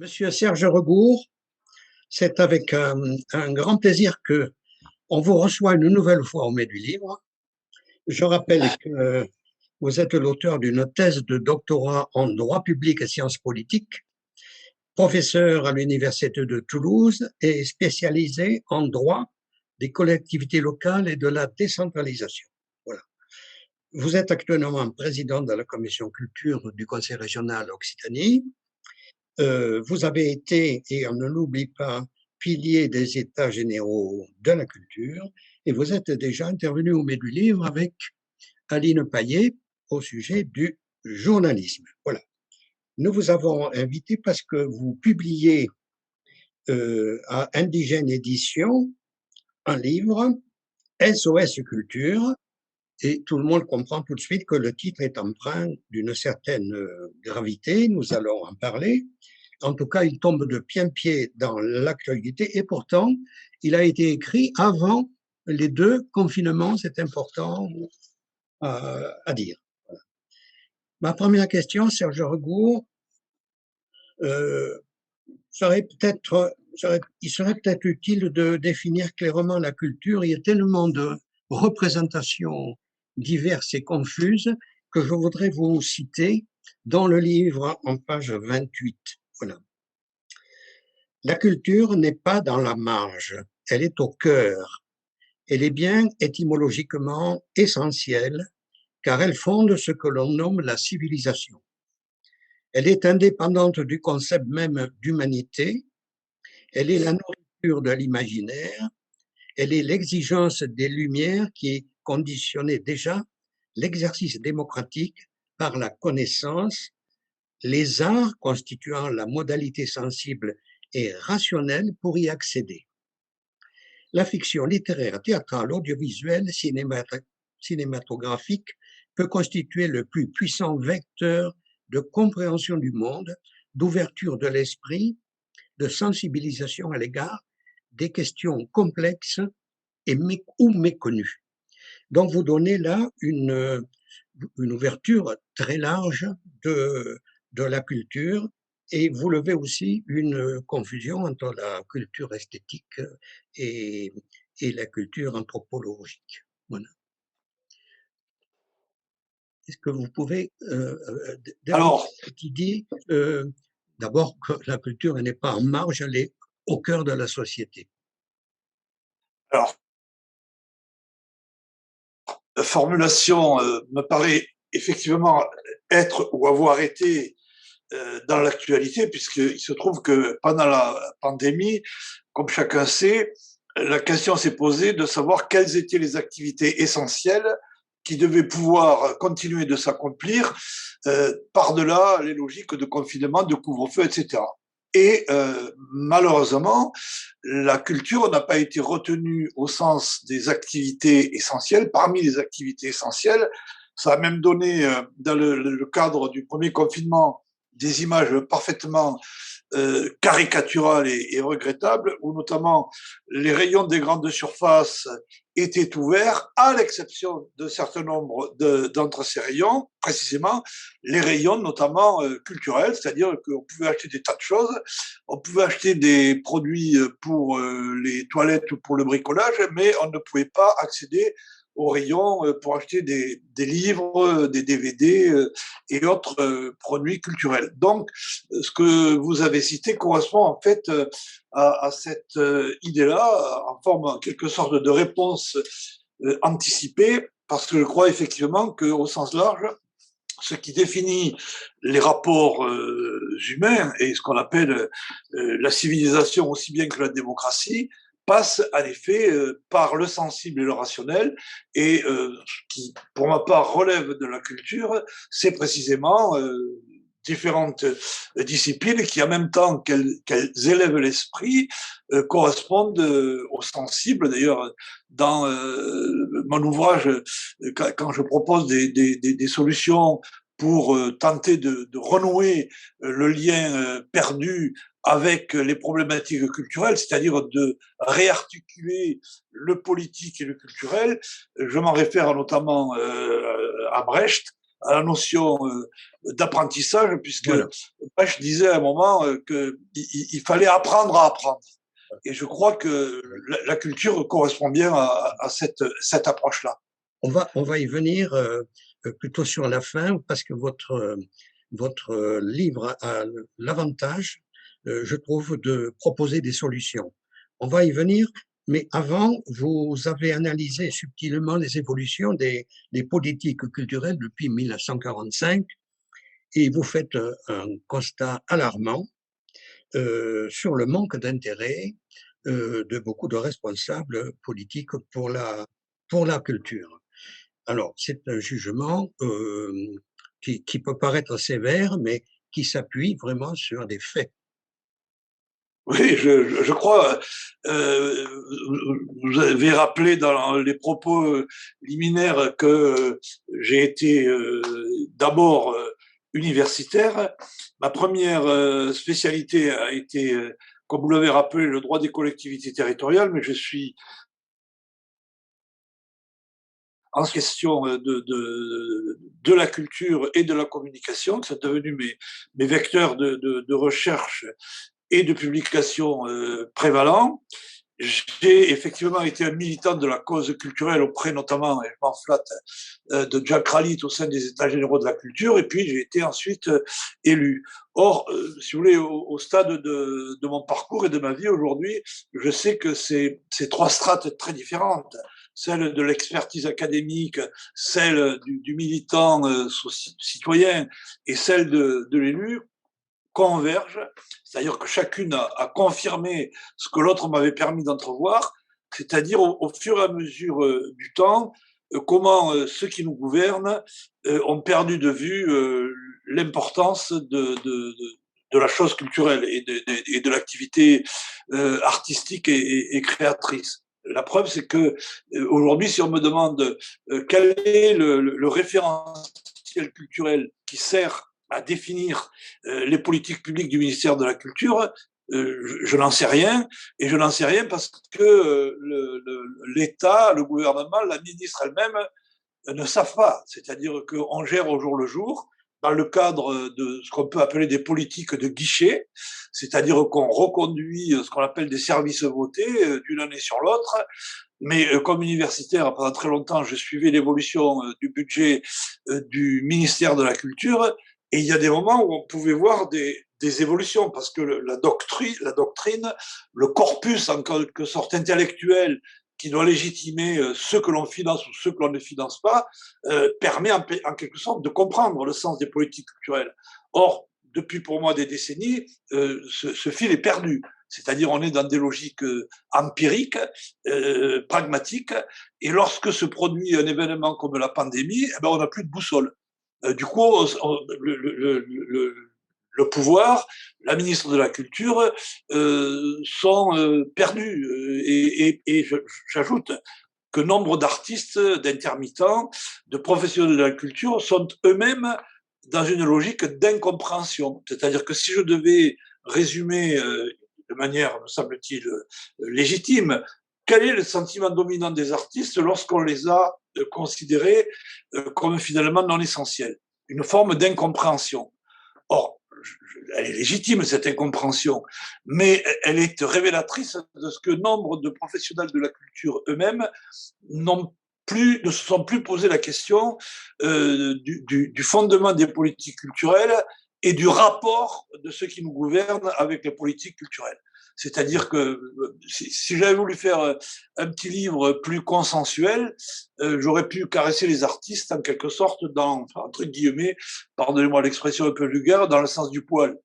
Monsieur Serge Rebourg, c'est avec un grand plaisir que on vous reçoit une nouvelle fois au Mai du Livre. Je rappelle que vous êtes l'auteur d'une thèse de doctorat en droit public et sciences politiques, professeur à l'Université de Toulouse et spécialisé en droit des collectivités locales et de la décentralisation. Voilà. Vous êtes actuellement président de la commission culture du Conseil régional Occitanie. Vous avez été, et on ne l'oublie pas, pilier des États généraux de la culture, et vous êtes déjà intervenu au Mai du Livre avec Aline Paillet au sujet du journalisme. Voilà. Nous vous avons invité parce que vous publiez à Indigène Édition un livre, SOS Culture, et tout le monde comprend tout de suite que le titre est empreint d'une certaine gravité, nous allons en parler. En tout cas, il tombe de plein-pied dans l'actualité et pourtant, il a été écrit avant les deux confinements, c'est important à dire. Voilà. Ma première question, Serge Rebourg, il serait peut-être utile de définir clairement la culture. Il y a tellement de représentations diverses et confuses que je voudrais vous citer dans le livre en page 28. Voilà. La culture n'est pas dans la marge, elle est au cœur. Elle est bien étymologiquement essentielle, car elle fonde ce que l'on nomme la civilisation. Elle est indépendante du concept même d'humanité, elle est la nourriture de l'imaginaire, elle est l'exigence des Lumières qui conditionnait déjà l'exercice démocratique par la connaissance, les arts constituant la modalité sensible et rationnelle pour y accéder. La fiction littéraire, théâtrale, audiovisuelle, cinématographique peut constituer le plus puissant vecteur de compréhension du monde, d'ouverture de l'esprit, de sensibilisation à l'égard des questions complexes ou méconnues. Donc vous donnez là une ouverture très large de la culture et vous levez aussi une confusion entre la culture esthétique et la culture anthropologique. Voilà. Est-ce que vous pouvez Alors, cette idée d'abord que la culture n'est pas en marge, elle est au cœur de la société. Alors, la formulation me paraît effectivement être ou avoir été dans l'actualité, puisqu'il se trouve que pendant la pandémie, comme chacun sait, la question s'est posée de savoir quelles étaient les activités essentielles qui devaient pouvoir continuer de s'accomplir par-delà les logiques de confinement, de couvre-feu, etc. Et malheureusement, la culture n'a pas été retenue au sens des activités essentielles. Parmi les activités essentielles, ça a même donné, dans le cadre du premier confinement, des images parfaitement caricaturales et regrettables, où notamment les rayons des grandes surfaces étaient ouverts, à l'exception d'un certain nombre d'entre ces rayons, précisément les rayons notamment culturels, c'est-à-dire qu'on pouvait acheter des tas de choses, on pouvait acheter des produits pour les toilettes ou pour le bricolage, mais on ne pouvait pas accéder aux rayons pour acheter des livres, des DVD et autres produits culturels. Donc, ce que vous avez cité correspond en fait à cette idée-là, en forme en quelque sorte de réponse anticipée, parce que je crois effectivement qu'au sens large, ce qui définit les rapports humains et ce qu'on appelle la civilisation aussi bien que la démocratie, passe en effet par le sensible et le rationnel, et ce qui, pour ma part, relève de la culture, c'est précisément différentes disciplines qui, en même temps qu'elles élèvent l'esprit, correspondent au sensible. D'ailleurs, dans mon ouvrage, quand je propose des solutions pour tenter de renouer le lien perdu avec les problématiques culturelles, c'est-à-dire de réarticuler le politique et le culturel. Je m'en réfère notamment à Brecht, à la notion d'apprentissage, puisque Voilà. moi, je disais à un moment qu'il fallait apprendre à apprendre. Et je crois que la culture correspond bien à cette approche-là. On va y venir plutôt sur la fin, parce que votre livre a l'avantage, je trouve, de proposer des solutions. On va y venir, mais avant, vous avez analysé subtilement les évolutions des politiques culturelles depuis 1945, et vous faites un constat alarmant sur le manque d'intérêt de beaucoup de responsables politiques pour la culture. Alors, c'est un jugement qui peut paraître sévère, mais qui s'appuie vraiment sur des faits. Oui, je crois. Vous avez rappelé dans les propos liminaires que j'ai été d'abord universitaire. Ma première spécialité a été, comme vous l'avez rappelé, le droit des collectivités territoriales, mais je suis en question de la culture et de la communication, qui sont devenus mes vecteurs de recherche et de publication prévalents. J'ai effectivement été un militant de la cause culturelle auprès notamment, et je m'en flatte, de Jack Rallit au sein des États généraux de la culture, et puis j'ai été ensuite élu. Or, si vous voulez, au stade de mon parcours et de ma vie aujourd'hui, je sais que c'est trois strates très différentes, celle de l'expertise académique, celle du militant citoyen et celle de l'élu, convergent, c'est-à-dire que chacune a confirmé ce que l'autre m'avait permis d'entrevoir, c'est-à-dire au fur et à mesure du temps, comment ceux qui nous gouvernent ont perdu de vue l'importance de la chose culturelle et de l'activité artistique et créatrice. La preuve, c'est que aujourd'hui, si on me demande quel est le référentiel culturel qui sert à définir les politiques publiques du ministère de la Culture, je n'en sais rien, et je n'en sais rien parce que l'État, le gouvernement, la ministre elle-même ne savent pas. C'est-à-dire qu'on gère au jour le jour, dans le cadre de ce qu'on peut appeler des politiques de guichet, c'est-à-dire qu'on reconduit ce qu'on appelle des services votés d'une année sur l'autre. Mais comme universitaire, pendant très longtemps, je suivais l'évolution du budget du ministère de la Culture, et il y a des moments où on pouvait voir des évolutions, parce que la doctrine, le corpus en quelque sorte intellectuel qui doit légitimer ce que l'on finance ou ce que l'on ne finance pas, permet en quelque sorte de comprendre le sens des politiques culturelles. Or, depuis pour moi des décennies, ce fil est perdu. C'est-à-dire on est dans des logiques empiriques, pragmatiques, et lorsque se produit un événement comme la pandémie, eh ben on n'a plus de boussole. Du coup, le pouvoir, la ministre de la Culture sont perdus. Et j'ajoute que nombre d'artistes, d'intermittents, de professionnels de la culture sont eux-mêmes dans une logique d'incompréhension. C'est-à-dire que si je devais résumer de manière, me semble-t-il, légitime, quel est le sentiment dominant des artistes lorsqu'on les a considérés comme finalement non essentiels? Une forme d'incompréhension. Or, elle est légitime, cette incompréhension, mais elle est révélatrice de ce que nombre de professionnels de la culture eux-mêmes ne se sont plus posé la question du fondement des politiques culturelles et du rapport de ceux qui nous gouvernent avec les politiques culturelles. C'est-à-dire que si j'avais voulu faire un petit livre plus consensuel, j'aurais pu caresser les artistes en quelque sorte dans, entre guillemets, pardonnez-moi l'expression un peu vulgaire, dans le sens du poil.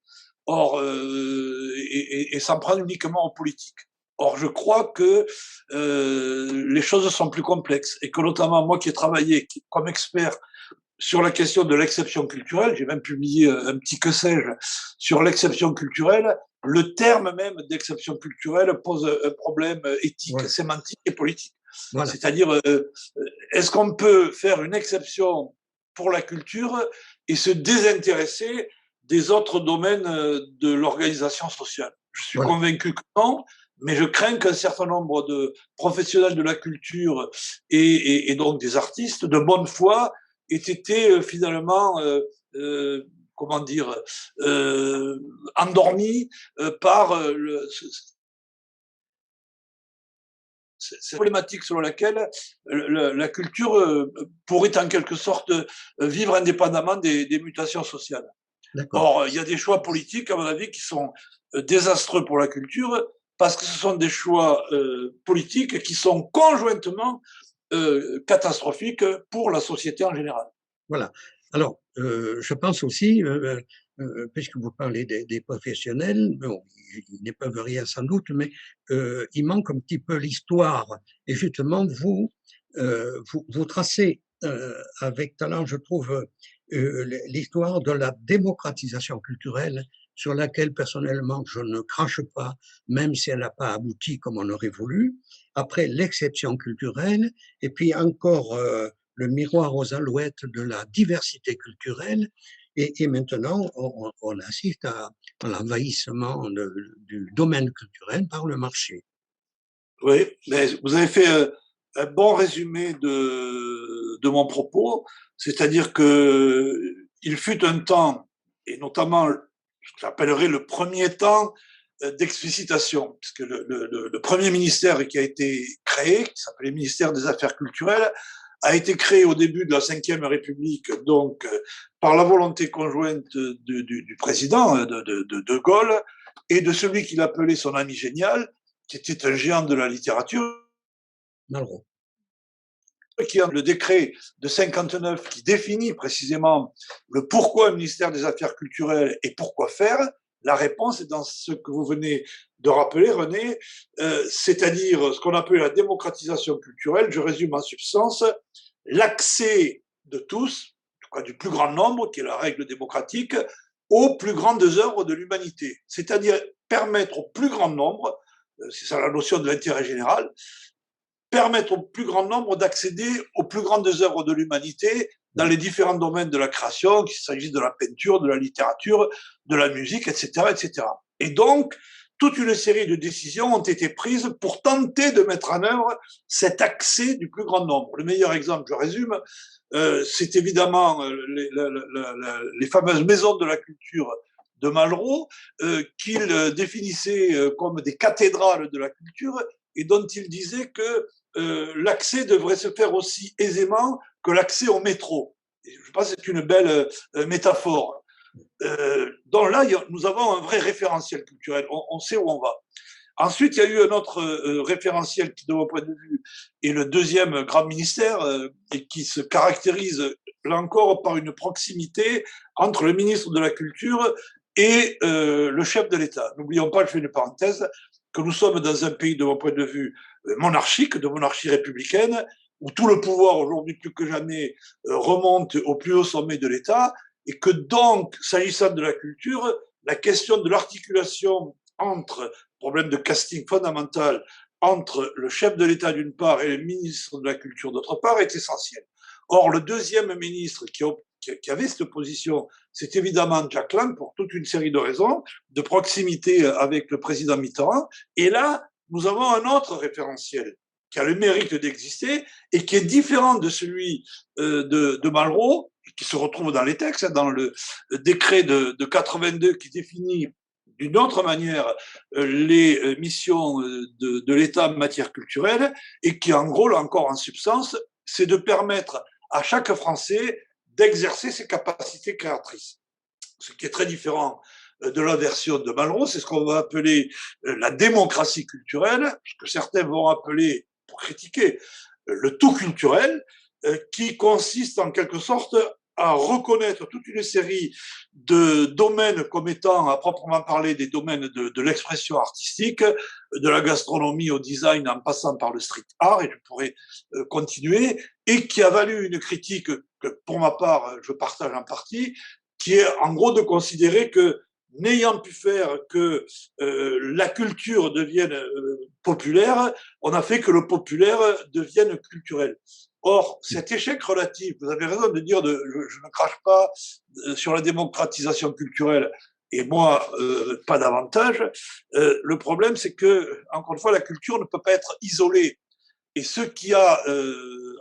Or, et s'en prendre uniquement aux politiques. Or, je crois que les choses sont plus complexes et que notamment moi qui ai travaillé comme expert sur la question de l'exception culturelle, j'ai même publié un petit que sais-je sur l'exception culturelle, le terme même d'exception culturelle pose un problème éthique, ouais, sémantique et politique. Voilà. C'est-à-dire, est-ce qu'on peut faire une exception pour la culture et se désintéresser des autres domaines de l'organisation sociale? Je suis voilà. convaincu que non, mais je crains qu'un certain nombre de professionnels de la culture et donc des artistes de bonne foi ait été finalement, comment dire, endormi par cette problématique selon laquelle la culture pourrait en quelque sorte vivre indépendamment des mutations sociales. Or, il y a des choix politiques, à mon avis, qui sont désastreux pour la culture, parce que ce sont des choix politiques qui sont conjointement catastrophiques pour la société en général. Voilà. Alors, je pense aussi, puisque vous parlez des professionnels, bon, ils ne peuvent rien sans doute, mais il manque un petit peu l'histoire. Et justement, vous tracez avec talent, je trouve, l'histoire de la démocratisation culturelle sur laquelle, personnellement, je ne crache pas, même si elle n'a pas abouti comme on aurait voulu. Après, l'exception culturelle, et puis encore le miroir aux alouettes de la diversité culturelle. Et maintenant, on assiste à l'envahissement du domaine culturel par le marché. Oui, mais vous avez fait un bon résumé de mon propos, c'est-à-dire que il fut un temps, et notamment ce que j'appellerais le premier temps d'explicitation, puisque le premier ministère qui a été créé, qui s'appelait ministère des Affaires culturelles, a été créé au début de la Ve République, donc par la volonté conjointe du président de Gaulle et de celui qu'il appelait son ami génial, qui était un géant de la littérature, Malraux. Qui a le décret de 59 qui définit précisément le pourquoi un ministère des Affaires culturelles et pourquoi faire. La réponse est dans ce que vous venez de rappeler, René, c'est-à-dire ce qu'on appelle la démocratisation culturelle. Je résume en substance l'accès de tous, en tout cas du plus grand nombre, qui est la règle démocratique, aux plus grandes œuvres de l'humanité. C'est-à-dire permettre au plus grand nombre, c'est ça la notion de l'intérêt général, permettre au plus grand nombre d'accéder aux plus grandes œuvres de l'humanité dans les différents domaines de la création, qu'il s'agisse de la peinture, de la littérature, de la musique, etc., etc. Et donc, toute une série de décisions ont été prises pour tenter de mettre en œuvre cet accès du plus grand nombre. Le meilleur exemple, je résume, c'est évidemment les fameuses maisons de la culture de Malraux, qu'il définissait comme des cathédrales de la culture et dont il disait que l'accès devrait se faire aussi aisément que l'accès au métro. Et je pense que c'est une belle métaphore. Donc là, nous avons un vrai référentiel culturel, on sait où on va. Ensuite, il y a eu un autre référentiel qui, de mon point de vue, est le deuxième grand ministère et qui se caractérise, là encore, par une proximité entre le ministre de la Culture et le chef de l'État. N'oublions pas, je fais une parenthèse, que nous sommes dans un pays, de mon point de vue, monarchique, de monarchie républicaine, où tout le pouvoir, aujourd'hui plus que jamais, remonte au plus haut sommet de l'État, et que donc, s'agissant de la culture, la question de l'articulation entre problème de casting fondamental entre le chef de l'État d'une part et le ministre de la Culture d'autre part est essentielle. Or, le deuxième ministre qui avait cette position, c'est évidemment Jack Lang, pour toute une série de raisons, de proximité avec le président Mitterrand. Et là, nous avons un autre référentiel qui a le mérite d'exister et qui est différent de celui de Malraux, qui se retrouve dans les textes, dans le décret de 82 qui définit d'une autre manière les missions de l'État en matière culturelle et qui, en gros, là encore en substance, c'est de permettre à chaque Français d'exercer ses capacités créatrices. Ce qui est très différent de la version de Malraux, c'est ce qu'on va appeler la démocratie culturelle, ce que certains vont appeler, pour critiquer, le tout culturel, qui consiste en quelque sorte à reconnaître toute une série de domaines comme étant, à proprement parler, des domaines de l'expression artistique, de la gastronomie au design en passant par le street art, et je pourrais continuer, et qui a valu une critique que, pour ma part, je partage en partie, qui est en gros de considérer que, n'ayant pu faire que la culture devienne populaire, on a fait que le populaire devienne culturel. Or, cet échec relatif, vous avez raison de dire, je ne crache pas sur la démocratisation culturelle, et moi, pas davantage. Le problème, c'est que, encore une fois, la culture ne peut pas être isolée. Et ce qui a,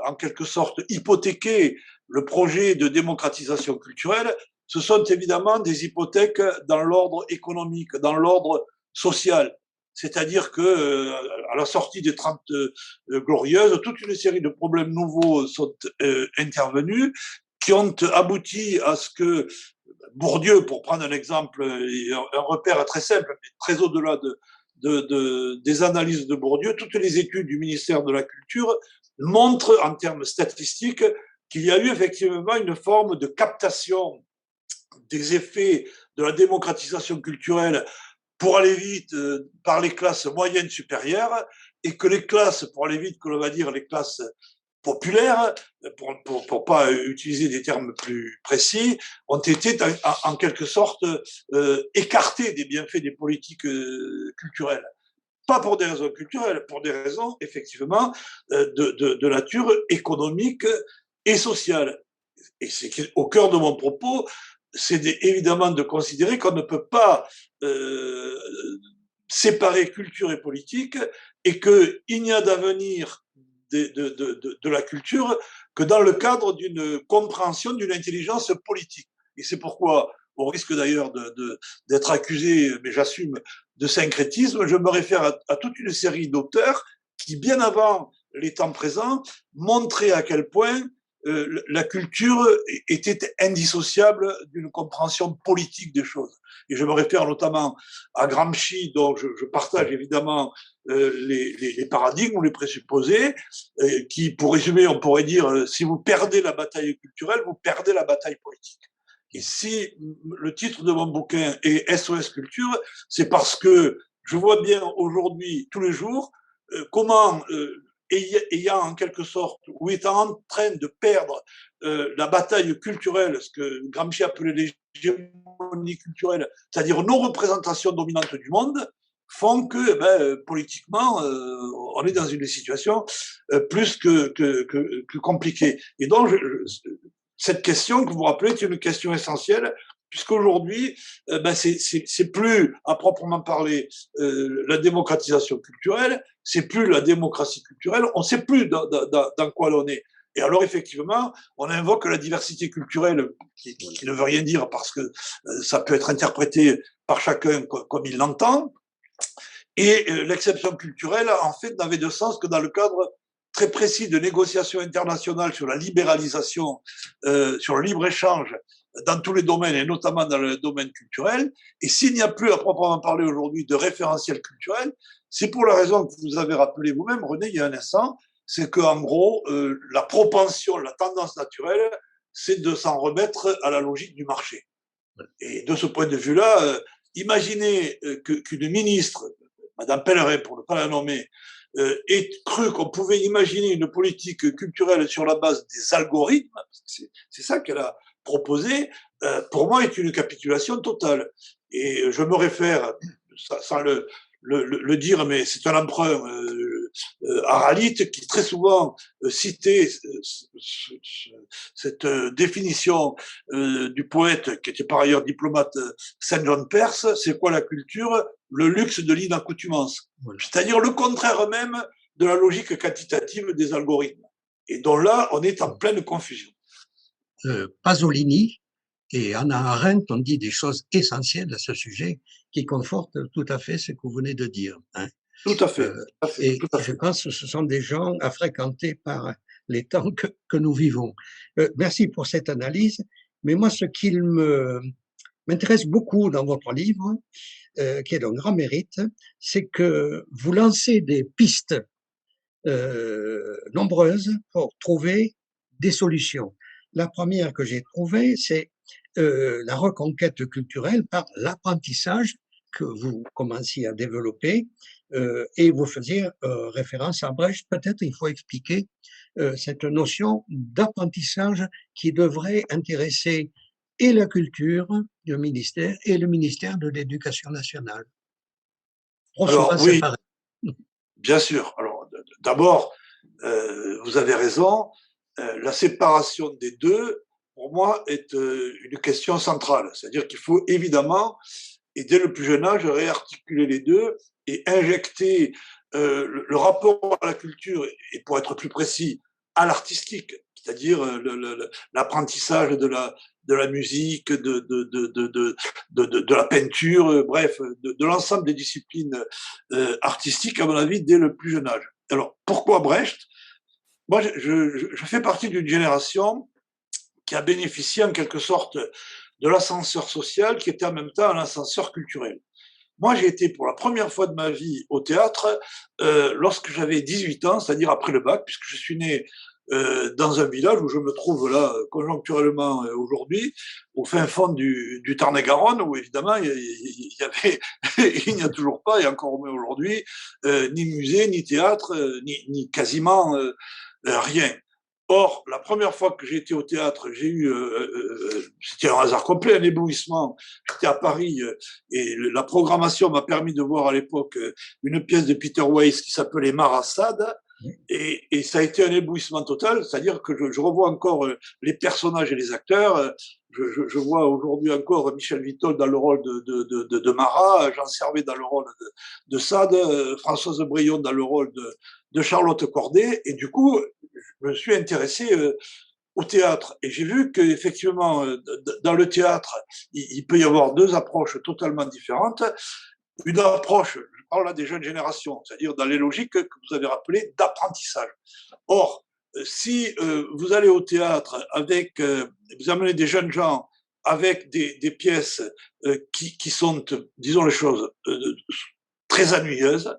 en quelque sorte, hypothéqué le projet de démocratisation culturelle, ce sont évidemment des hypothèques dans l'ordre économique, dans l'ordre social. C'est-à-dire que à la sortie des 30 glorieuses, toute une série de problèmes nouveaux sont intervenus qui ont abouti à ce que Bourdieu, pour prendre un exemple, un repère très simple, mais très au-delà des analyses de Bourdieu, toutes les études du ministère de la Culture montrent en termes statistiques qu'il y a eu effectivement une forme de captation des effets de la démocratisation culturelle pour aller vite par les classes moyennes supérieures, et que les classes, pour aller vite, que l'on va dire les classes populaires, pour pas utiliser des termes plus précis, ont été en quelque sorte écartées des bienfaits des politiques culturelles. Pas pour des raisons culturelles, pour des raisons effectivement de nature économique et sociale. Et c'est au cœur de mon propos, c'est évidemment de considérer qu'on ne peut pas séparer culture et politique, et qu'il n'y a d'avenir de la culture que dans le cadre d'une compréhension d'une intelligence politique. Et c'est pourquoi, au risque d'ailleurs d'être accusé, mais j'assume, de syncrétisme, je me réfère à toute une série d'auteurs qui, bien avant les temps présents, montraient à quel point la culture était indissociable d'une compréhension politique des choses. Et je me réfère notamment à Gramsci, dont je partage évidemment les paradigmes ou les présupposés, qui, pour résumer, on pourrait dire, si vous perdez la bataille culturelle, vous perdez la bataille politique. Et si le titre de mon bouquin est SOS Culture, c'est parce que je vois bien aujourd'hui, tous les jours, comment ayant en quelque sorte, ou étant en train de perdre la bataille culturelle, ce que Gramsci appelait l'hégémonie culturelle, c'est-à-dire nos représentations dominantes du monde, font que politiquement, on est dans une situation plus que compliquée. Et donc, cette question que vous rappelez est une question essentielle, puisqu'aujourd'hui, c'est plus, à proprement parler, la démocratisation culturelle, c'est plus la démocratie culturelle, on ne sait plus dans quoi l'on est. Et alors, effectivement, on invoque la diversité culturelle, qui ne veut rien dire parce que ça peut être interprété par chacun comme il l'entend. Et l'exception culturelle, en fait, n'avait de sens que dans le cadre très précis de négociations internationales sur la libéralisation, sur le libre-échange dans tous les domaines, et notamment dans le domaine culturel. Et s'il n'y a plus à proprement parler aujourd'hui de référentiel culturel, c'est pour la raison que vous avez rappelé vous-même, René, il y a un instant, c'est qu'en gros, la propension, la tendance naturelle, c'est de s'en remettre à la logique du marché. Et de ce point de vue-là, imaginez qu'une ministre, Madame Pellerin, pour ne pas la nommer, ait cru qu'on pouvait imaginer une politique culturelle sur la base des algorithmes, c'est ça qu'elle a proposé, pour moi est une capitulation totale. Et je me réfère, sans le dire, mais c'est un emprunt Aralite qui très souvent citait cette définition du poète qui était par ailleurs diplomate Saint John Perse. C'est quoi la culture? Le luxe de l'inaccoutumance. Oui. C'est-à-dire le contraire même de la logique quantitative des algorithmes. Et donc là, on est en pleine confusion. Pasolini et Hannah Arendt ont dit des choses essentielles à ce sujet qui confortent tout à fait ce que vous venez de dire. Hein. Tout à fait. Et je pense que ce sont des gens à fréquenter par les temps que nous vivons. Merci pour cette analyse. Mais moi, ce qui m'intéresse beaucoup dans votre livre, qui est d'un grand mérite, c'est que vous lancez des pistes nombreuses pour trouver des solutions. La première que j'ai trouvée, c'est la reconquête culturelle par l'apprentissage que vous commenciez à développer, et vous faisiez référence à Brecht. Peut-être il faut expliquer cette notion d'apprentissage qui devrait intéresser et la culture du ministère et le ministère de l'Éducation nationale. Alors, oui, bien sûr. Alors, d'abord, vous avez raison, la séparation des deux, pour moi, est une question centrale. C'est-à-dire qu'il faut évidemment, et dès le plus jeune âge, réarticuler les deux et injecter le rapport à la culture, et pour être plus précis, à l'artistique, c'est-à-dire l'apprentissage de la musique, de la peinture, bref, de l'ensemble des disciplines artistiques, à mon avis, dès le plus jeune âge. Alors, pourquoi Brecht? Moi, je fais partie d'une génération qui a bénéficié en quelque sorte de l'ascenseur social qui était en même temps un ascenseur culturel. Moi, j'ai été pour la première fois de ma vie au théâtre lorsque j'avais 18 ans, c'est-à-dire après le bac, puisque je suis né dans un village où je me trouve là conjoncturellement aujourd'hui, au fin fond du Tarn-et-Garonne, où évidemment il y avait, il n'y a toujours pas, et encore moins aujourd'hui, ni musée, ni théâtre, ni quasiment rien. Or, la première fois que j'ai été au théâtre, j'ai eu, c'était un hasard complet, un éblouissement. J'étais à Paris et la programmation m'a permis de voir à l'époque une pièce de Peter Weiss qui s'appelait Marassad. Et ça a été un éblouissement total, c'est-à-dire que je revois encore les personnages et les acteurs. Je vois aujourd'hui encore Michel Vitol dans le rôle de Marat, Jean Servet dans le rôle de Sade, Françoise Brion dans le rôle de Charlotte Corday. Et du coup, je me suis intéressé au théâtre. Et j'ai vu qu'effectivement, dans le théâtre, il peut y avoir deux approches totalement différentes. Une approche, je parle là des jeunes générations, c'est-à-dire dans les logiques que vous avez rappelées d'apprentissage. Or, si vous allez au théâtre avec, vous amenez des jeunes gens avec des pièces qui sont, disons les choses, très ennuyeuses,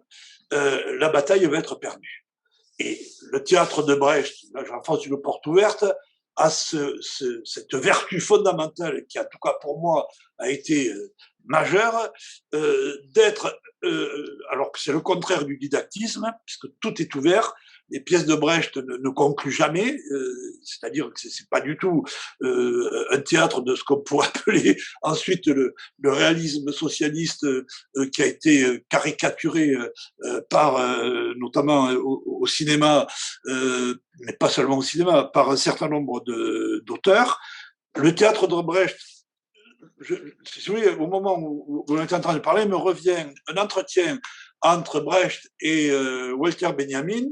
la bataille va être perdue. Et le théâtre de Brecht, là j'enfonce une porte ouverte, a cette vertu fondamentale qui, en tout cas pour moi, a été majeure, d'être, alors que c'est le contraire du didactisme, puisque tout est ouvert. Les pièces de Brecht ne concluent jamais, c'est-à-dire que c'est pas du tout un théâtre de ce qu'on pourrait appeler ensuite le réalisme socialiste qui a été caricaturé par notamment au cinéma, mais pas seulement au cinéma, par un certain nombre d'auteurs. Le théâtre de Brecht, si vous voulez, au moment où vous êtes en train de parler, me revient un entretien entre Brecht et Walter Benjamin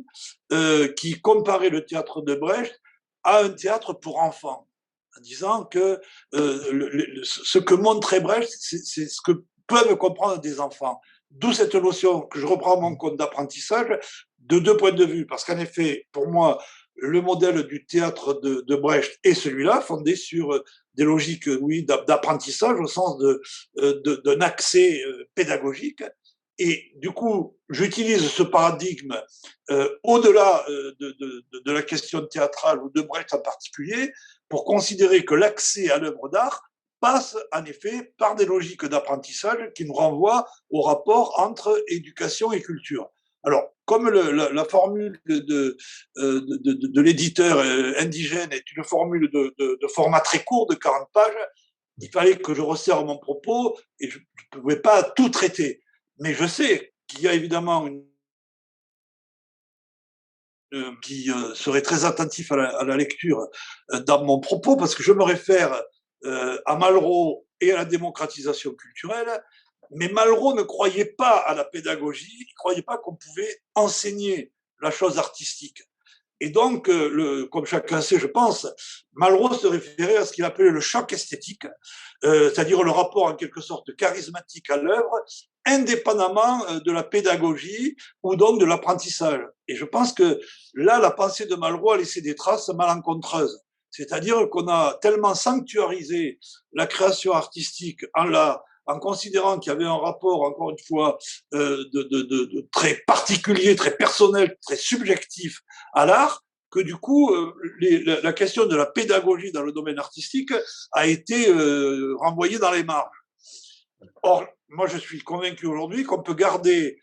qui comparait le théâtre de Brecht à un théâtre pour enfants, en disant que ce que montrait Brecht, c'est ce que peuvent comprendre des enfants. D'où cette notion que je reprends à mon compte d'apprentissage de deux points de vue. Parce qu'en effet, pour moi, le modèle du théâtre de Brecht est celui-là, fondé sur des logiques, oui, d'apprentissage au sens d'un accès pédagogique. Et du coup, j'utilise ce paradigme au-delà de la question théâtrale ou de Brecht en particulier pour considérer que l'accès à l'œuvre d'art passe en effet par des logiques d'apprentissage qui nous renvoient au rapport entre éducation et culture. Alors, comme la formule de l'éditeur indigène est une formule de format très court, de 40 pages, il fallait que je resserre mon propos et je ne pouvais pas tout traiter. Mais je sais qu'il y a évidemment qui serait très attentif à la lecture dans mon propos, parce que je me réfère à Malraux et à la démocratisation culturelle, mais Malraux ne croyait pas à la pédagogie, il ne croyait pas qu'on pouvait enseigner la chose artistique. Et donc, comme chacun sait, je pense, Malraux se référait à ce qu'il appelait le choc esthétique, c'est-à-dire le rapport en quelque sorte charismatique à l'œuvre, indépendamment de la pédagogie ou donc de l'apprentissage. Et je pense que là, la pensée de Malraux a laissé des traces malencontreuses. C'est-à-dire qu'on a tellement sanctuarisé la création artistique en considérant qu'il y avait un rapport, encore une fois, de très particulier, très personnel, très subjectif à l'art, que du coup, la question de la pédagogie dans le domaine artistique a été renvoyée dans les marges. Or, moi, je suis convaincu aujourd'hui qu'on peut garder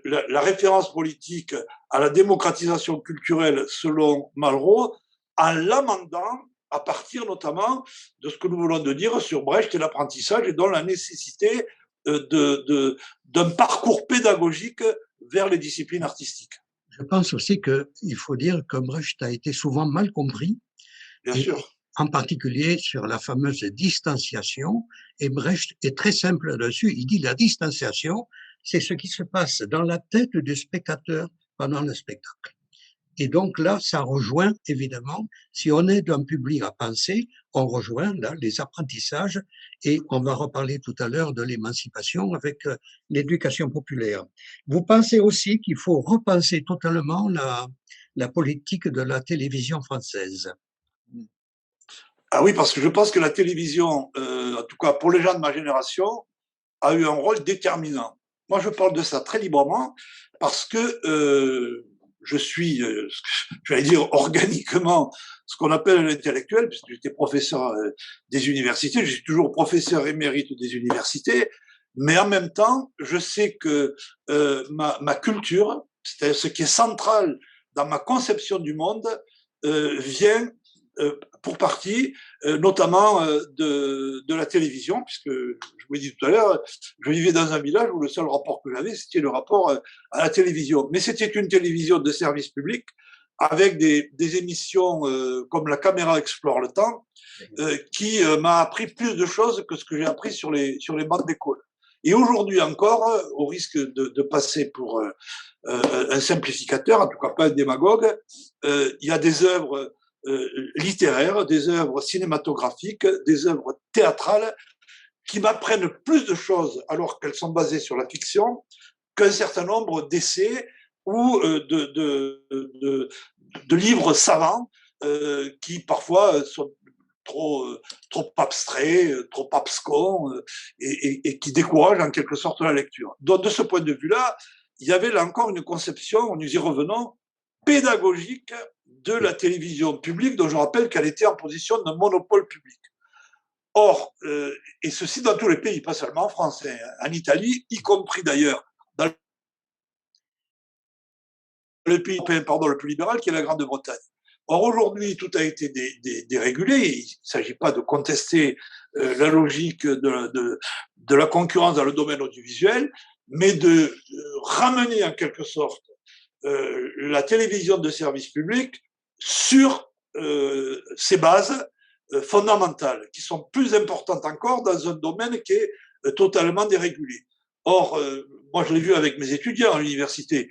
la référence politique à la démocratisation culturelle selon Malraux en l'amendant à partir notamment de ce que nous voulons de dire sur Brecht et l'apprentissage et dont la nécessité d'un parcours pédagogique vers les disciplines artistiques. Je pense aussi qu'il faut dire que Brecht a été souvent mal compris. Bien sûr. En particulier sur la fameuse distanciation. Et Brecht est très simple là-dessus. Il dit la distanciation, c'est ce qui se passe dans la tête du spectateur pendant le spectacle. Et donc là, ça rejoint évidemment, si on aide un public à penser, on rejoint là les apprentissages et on va reparler tout à l'heure de l'émancipation avec l'éducation populaire. Vous pensez aussi qu'il faut repenser totalement la politique de la télévision française. Ah oui, parce que je pense que la télévision, en tout cas pour les gens de ma génération, a eu un rôle déterminant. Moi, je parle de ça très librement parce que je suis, j'allais dire organiquement, ce qu'on appelle un intellectuel, puisque j'étais professeur des universités, je suis toujours professeur émérite des universités, mais en même temps, je sais que ma culture, c'est-à-dire ce qui est central dans ma conception du monde, vient pour partie, notamment de la télévision, puisque je vous l'ai dit tout à l'heure, je vivais dans un village où le seul rapport que j'avais, c'était le rapport à la télévision. Mais c'était une télévision de service public avec des émissions comme La caméra explore le temps, qui m'a appris plus de choses que ce que j'ai appris sur les bancs d'école. Et aujourd'hui encore, au risque de passer pour un simplificateur, en tout cas pas un démagogue, il y a des œuvres littéraires, des œuvres cinématographiques, des œuvres théâtrales qui m'apprennent plus de choses alors qu'elles sont basées sur la fiction qu'un certain nombre d'essais ou de livres savants qui parfois sont trop abstraits, trop abscons et qui découragent en quelque sorte la lecture. Donc de ce point de vue-là, il y avait là encore une conception, nous y revenons, pédagogique de la télévision publique, dont je rappelle qu'elle était en position de monopole public. Or, et ceci dans tous les pays, pas seulement en France, hein, en Italie, y compris d'ailleurs dans le pays européen le plus libéral, qui est la Grande-Bretagne. Or, aujourd'hui, tout a été dérégulé. Il ne s'agit pas de contester la logique de la concurrence dans le domaine audiovisuel, mais de ramener en quelque sorte la télévision de service public sur ses bases fondamentales, qui sont plus importantes encore dans un domaine qui est totalement dérégulé. Or, moi je l'ai vu avec mes étudiants à l'université,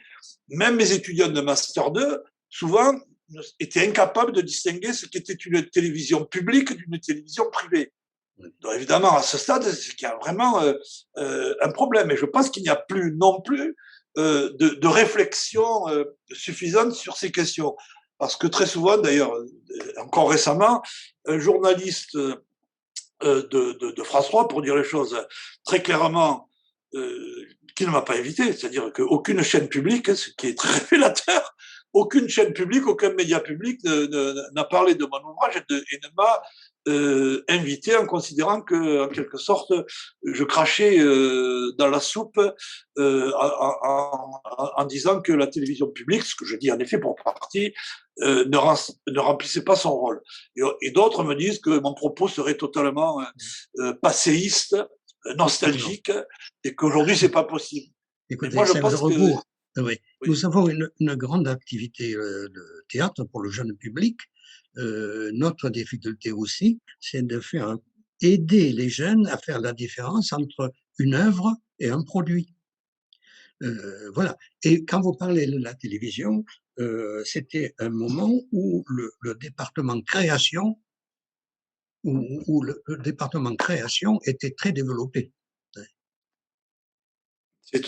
même mes étudiants de Master 2, souvent étaient incapables de distinguer ce qu'était une télévision publique d'une télévision privée. Donc évidemment, à ce stade, c'est qu'il y a vraiment un problème. Et je pense qu'il n'y a plus non plus de réflexion suffisante sur ces questions. Parce que très souvent, d'ailleurs, encore récemment, un journaliste de France 3, pour dire les choses très clairement, qui ne m'a pas invité, c'est-à-dire qu'aucune chaîne publique, ce qui est très révélateur, aucune chaîne publique, aucun média public n'a parlé de mon ouvrage et ne m'a invité en considérant que, en quelque sorte, je crachais dans la soupe en disant que la télévision publique, ce que je dis en effet pour partie, ne remplissait pas son rôle. Et d'autres me disent que mon propos serait totalement passéiste, nostalgique, et qu'aujourd'hui c'est pas possible. Écoutez, moi, je pense que oui. Oui. Nous avons une grande activité de théâtre pour le jeune public. Notre difficulté aussi, c'est de faire aider les jeunes à faire la différence entre une œuvre et un produit. Voilà. Et quand vous parlez de la télévision, c'était un moment où le département création, où le département création était très développé.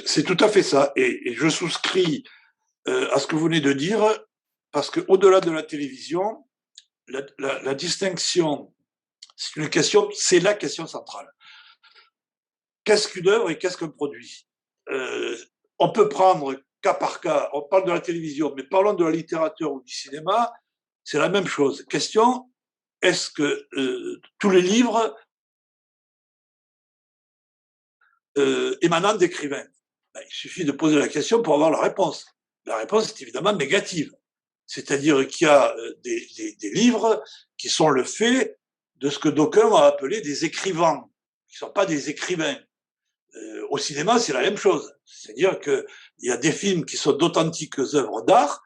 C'est tout à fait ça. Et je souscris à ce que vous venez de dire, parce qu'au-delà de la télévision, la distinction, c'est la question centrale. Qu'est-ce qu'une œuvre et qu'est-ce qu'un produit? On peut prendre cas par cas, on parle de la télévision, mais parlons de la littérature ou du cinéma, c'est la même chose. Question, est-ce que tous les livres émanant d'écrivains? Il suffit de poser la question pour avoir la réponse. La réponse est évidemment négative. C'est-à-dire qu'il y a des livres qui sont le fait de ce que d'aucuns ont appelé des écrivains, qui ne sont pas des écrivains. Au cinéma, c'est la même chose. C'est-à-dire qu'il y a des films qui sont d'authentiques œuvres d'art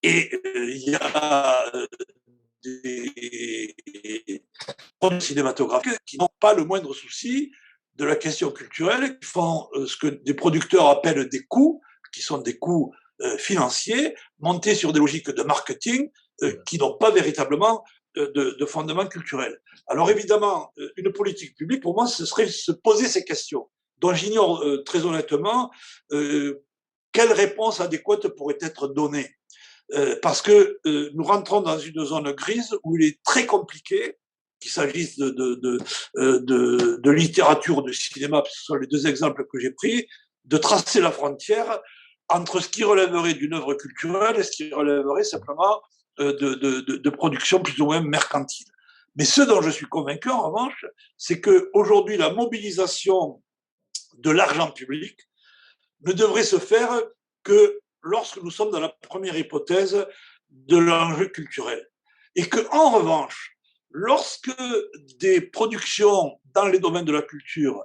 et il y a des produits cinématographiques qui n'ont pas le moindre souci de la question culturelle, qui font ce que des producteurs appellent des coups, qui sont des coups financiers montés sur des logiques de marketing qui n'ont pas véritablement de fondement culturel. Alors évidemment, une politique publique, pour moi, ce serait se poser ces questions, dont j'ignore très honnêtement quelle réponse adéquate pourrait être donnée. Parce que nous rentrons dans une zone grise où il est très compliqué, qu'il s'agisse de littérature ou de cinéma, ce sont les deux exemples que j'ai pris, de tracer la frontière entre ce qui relèverait d'une œuvre culturelle et ce qui relèverait simplement de production plus ou moins mercantile. Mais ce dont je suis convaincu, en revanche, c'est qu'aujourd'hui, la mobilisation de l'argent public ne devrait se faire que lorsque nous sommes dans la première hypothèse de l'enjeu culturel. Et qu'en revanche, lorsque des productions dans les domaines de la culture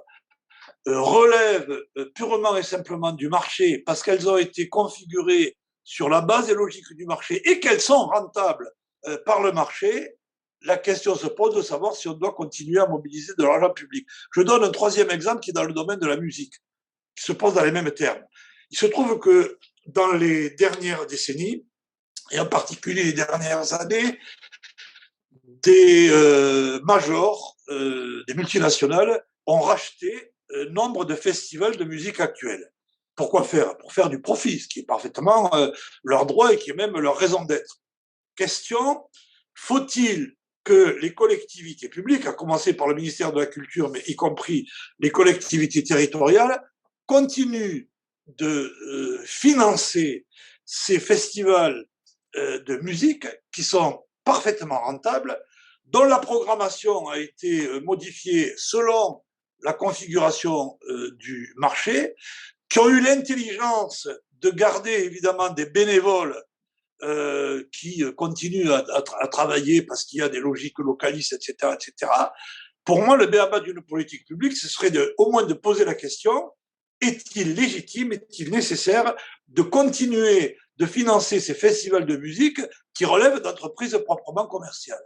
relèvent purement et simplement du marché parce qu'elles ont été configurées sur la base des logiques du marché et qu'elles sont rentables par le marché, la question se pose de savoir si on doit continuer à mobiliser de l'argent public. Je donne un troisième exemple qui est dans le domaine de la musique, qui se pose dans les mêmes termes. Il se trouve que dans les dernières décennies, et en particulier les dernières années, des majors, des multinationales, ont racheté nombre de festivals de musique actuelle. Pourquoi faire? Pour faire du profit, ce qui est parfaitement leur droit et qui est même leur raison d'être. Question, faut-il que les collectivités publiques, à commencer par le ministère de la Culture, mais y compris les collectivités territoriales, continuent de financer ces festivals de musique qui sont parfaitement rentables, dont la programmation a été modifiée selon la configuration du marché, qui ont eu l'intelligence de garder évidemment des bénévoles qui continuent à travailler parce qu'il y a des logiques localistes, etc., etc. Pour moi, le b.a.-ba d'une politique publique, ce serait au moins de poser la question, est-il légitime, est-il nécessaire de continuer de financer ces festivals de musique qui relèvent d'entreprises proprement commerciales?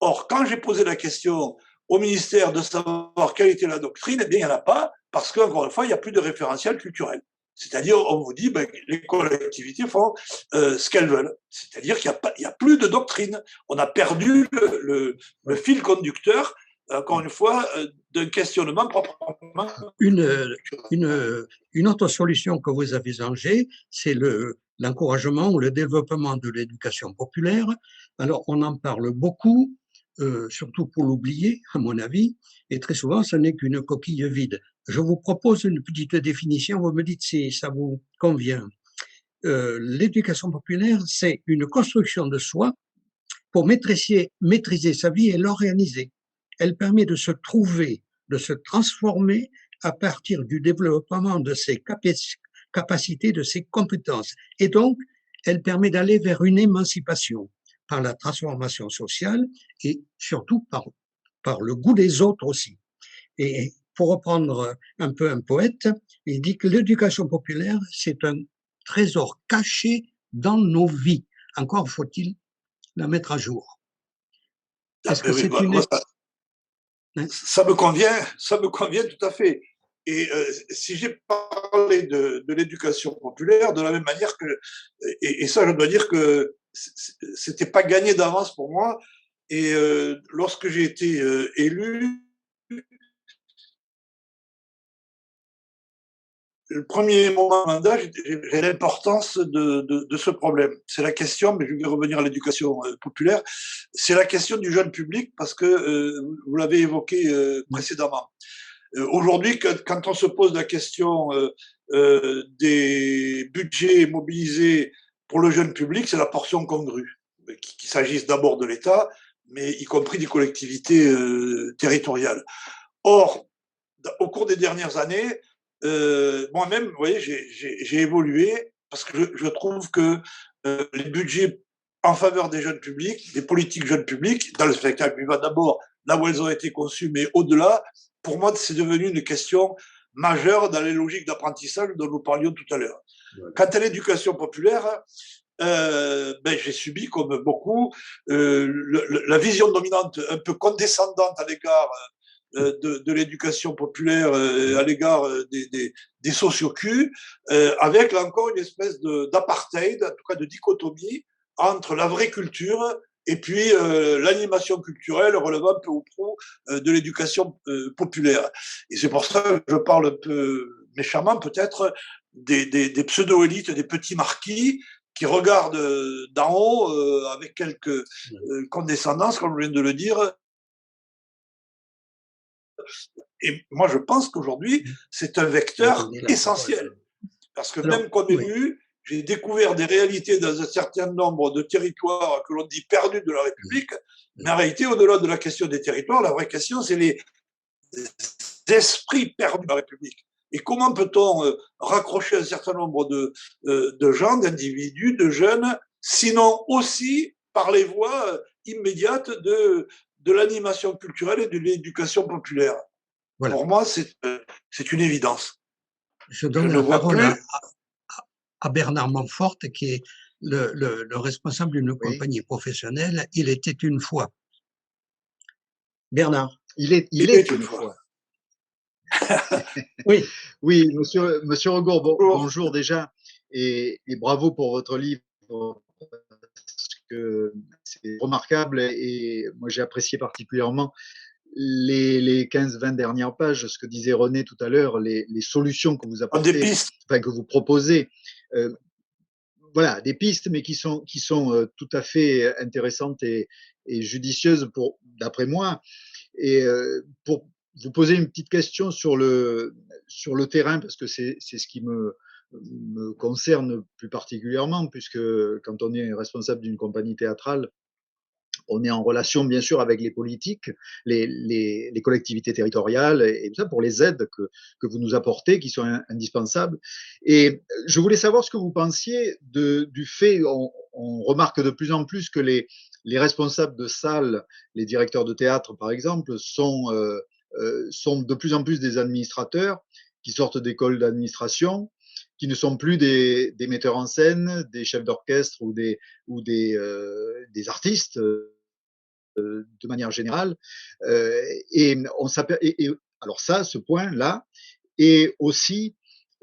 Or, quand j'ai posé la question au ministère de savoir quelle était la doctrine, eh bien, il n'y en a pas, parce qu'encore une fois, il n'y a plus de référentiel culturel. C'est-à-dire, on vous dit, les collectivités font ce qu'elles veulent. C'est-à-dire qu'il n'y a plus de doctrine. On a perdu le fil conducteur, encore une fois, d'un questionnement proprement. Une autre solution que vous avez envisagée, c'est l'encouragement ou le développement de l'éducation populaire. Alors, on en parle beaucoup, surtout pour l'oublier, à mon avis, et très souvent, ce n'est qu'une coquille vide. Je vous propose une petite définition, vous me dites si ça vous convient. L'éducation populaire, c'est une construction de soi pour maîtriser sa vie et l'organiser. Elle permet de se trouver, de se transformer à partir du développement de ses capacités, de ses compétences. Et donc, elle permet d'aller vers une émancipation par la transformation sociale et surtout par le goût des autres aussi. Et pour reprendre un peu un poète, il dit que l'éducation populaire, c'est un trésor caché dans nos vies. Encore faut-il la mettre à jour. Est-ce que c'est une... Ça me convient tout à fait. Et si j'ai parlé de l'éducation populaire, de la même manière que, et ça je dois dire que c'était pas gagné d'avance pour moi, et lorsque j'ai été élu, le premier moment de mandat, j'ai l'importance de ce problème. C'est la question, mais je vais revenir à l'éducation populaire, c'est la question du jeune public, parce que vous l'avez évoqué précédemment. Aujourd'hui, quand on se pose la question des budgets mobilisés pour le jeune public, c'est la portion congrue, qu'il s'agisse d'abord de l'État, mais y compris des collectivités territoriales. Or, au cours des dernières années, moi-même, vous voyez, j'ai évolué parce que je trouve que les budgets en faveur des jeunes publics, des politiques jeunes publics, dans le spectacle vivant d'abord, là où elles ont été conçues, mais au-delà, pour moi, c'est devenu une question majeure dans les logiques d'apprentissage dont nous parlions tout à l'heure. Ouais. Quant à l'éducation populaire, j'ai subi, comme beaucoup, la vision dominante un peu condescendante à l'égard de l'éducation populaire à l'égard des sociocus, avec là encore une espèce d'apartheid, en tout cas de dichotomie entre la vraie culture et puis l'animation culturelle relevant peu ou prou de l'éducation populaire. Et c'est pour ça que je parle un peu méchamment peut-être des pseudo-élites, des petits marquis qui regardent d'en haut avec quelques condescendance, comme je viens de le dire. Et moi, je pense qu'aujourd'hui, c'est un vecteur essentiel. Parce que même comme élu, j'ai découvert des réalités dans un certain nombre de territoires que l'on dit perdus de la République. Mais en réalité, au-delà de la question des territoires, la vraie question, c'est les esprits perdus de la République. Et comment peut-on raccrocher un certain nombre de gens, d'individus, de jeunes, sinon aussi par les voies immédiates de l'animation culturelle et de l'éducation populaire. Voilà. Pour moi, c'est une évidence. Je donne la parole à Bernard Montfort, qui est le responsable d'une compagnie professionnelle. Il était une fois. Bernard. Il est une fois. Oui. Oui, monsieur Regour, bonjour déjà, et bravo pour votre livre, parce que c'est remarquable, et moi j'ai apprécié particulièrement les 15-20 dernières pages, ce que disait René tout à l'heure, les solutions que vous apportez, enfin, que vous proposez. Voilà, des pistes, mais qui sont tout à fait intéressantes et judicieuses d'après moi. Et pour vous poser une petite question sur le terrain, parce que c'est ce qui me concerne plus particulièrement, puisque quand on est responsable d'une compagnie théâtrale, on est en relation, bien sûr, avec les politiques, les collectivités territoriales et tout ça, pour les aides que vous nous apportez, qui sont indispensables. Et je voulais savoir ce que vous pensiez du fait, on remarque de plus en plus que les responsables de salles, les directeurs de théâtre, par exemple, sont de plus en plus des administrateurs qui sortent d'écoles d'administration, qui ne sont plus des metteurs en scène, des chefs d'orchestre ou des artistes de manière générale. Et alors ça, ce point-là, et aussi,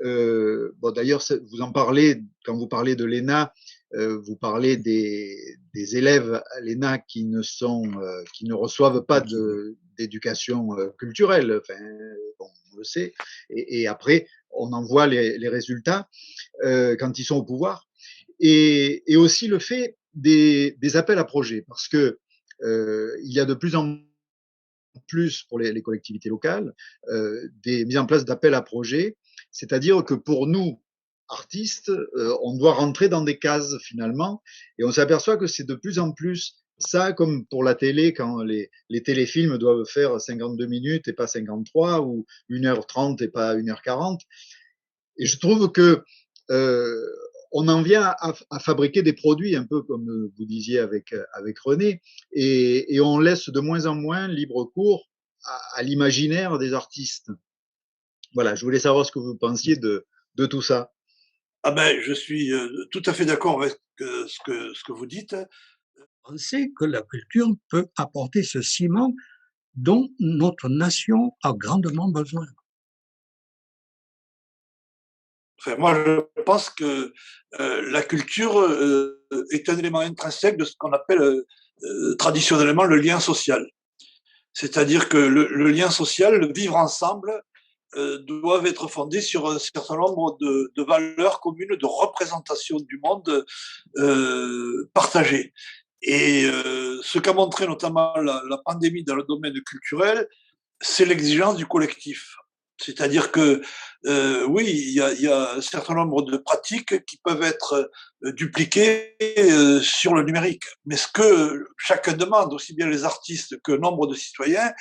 bon d'ailleurs, vous en parlez, quand vous parlez de l'ENA, vous parlez des élèves à l'ENA qui ne reçoivent pas d'éducation culturelle, enfin, bon, on le sait, et après, on en voit les résultats quand ils sont au pouvoir, et aussi le fait des appels à projets, parce que il y a de plus en plus pour les collectivités locales des mises en place d'appels à projets, c'est-à-dire que pour nous, artistes, on doit rentrer dans des cases finalement, et on s'aperçoit que c'est de plus en plus ça, comme pour la télé, quand les téléfilms doivent faire 52 minutes et pas 53, ou 1h30 et pas 1h40. Et je trouve que on en vient à fabriquer des produits, un peu comme vous disiez avec René, et on laisse de moins en moins libre cours à l'imaginaire des artistes. Voilà, je voulais savoir ce que vous pensiez de tout ça. Ah ben, je suis tout à fait d'accord avec ce que vous dites. On sait que la culture peut apporter ce ciment dont notre nation a grandement besoin. Enfin, moi, je pense que la culture est un élément intrinsèque de ce qu'on appelle traditionnellement le lien social. C'est-à-dire que le lien social, le vivre ensemble, doivent être fondés sur un certain nombre de valeurs communes, de représentation du monde partagées. Et ce qu'a montré notamment la pandémie dans le domaine culturel, c'est l'exigence du collectif. C'est-à-dire que oui, il y a un certain nombre de pratiques qui peuvent être dupliquées sur le numérique. Mais ce que chacun demande, aussi bien les artistes que nombre de citoyens,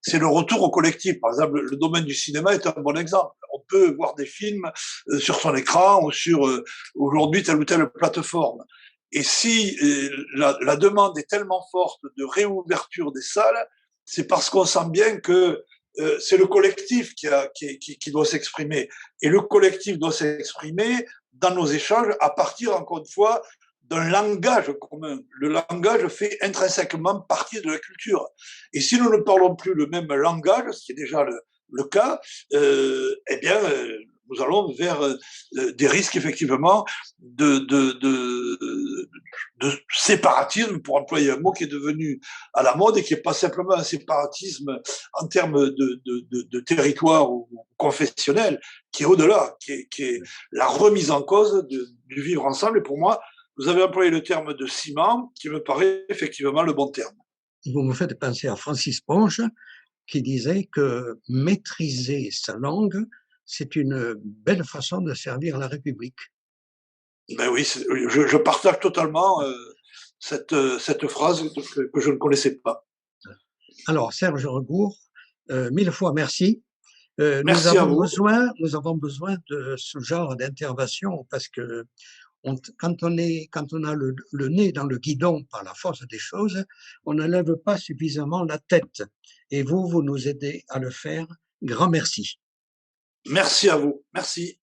c'est le retour au collectif. Par exemple, le domaine du cinéma est un bon exemple. On peut voir des films sur son écran ou sur aujourd'hui telle ou telle plateforme. Et si la demande est tellement forte de réouverture des salles, c'est parce qu'on sent bien que c'est le collectif qui doit s'exprimer. Et le collectif doit s'exprimer dans nos échanges à partir, encore une fois, d'un langage commun. Le langage fait intrinsèquement partie de la culture. Et si nous ne parlons plus le même langage, ce qui est déjà le cas, eh bien, nous allons vers des risques effectivement de séparatisme, pour employer un mot qui est devenu à la mode et qui n'est pas simplement un séparatisme en termes de territoire ou confessionnel, qui est au-delà, qui est la remise en cause du vivre ensemble. Et pour moi, vous avez employé le terme de ciment, qui me paraît effectivement le bon terme. Vous me faites penser à Francis Ponge, qui disait que maîtriser sa langue, c'est une belle façon de servir la République. Ben oui, je partage totalement cette phrase que je ne connaissais pas. Alors, Serge Rebourg, 1000 fois merci. Merci à vous. Nous avons besoin de ce genre d'intervention parce que quand on a le nez dans le guidon par la force des choses, on ne lève pas suffisamment la tête. Et vous nous aidez à le faire. Grand merci. Merci à vous. Merci.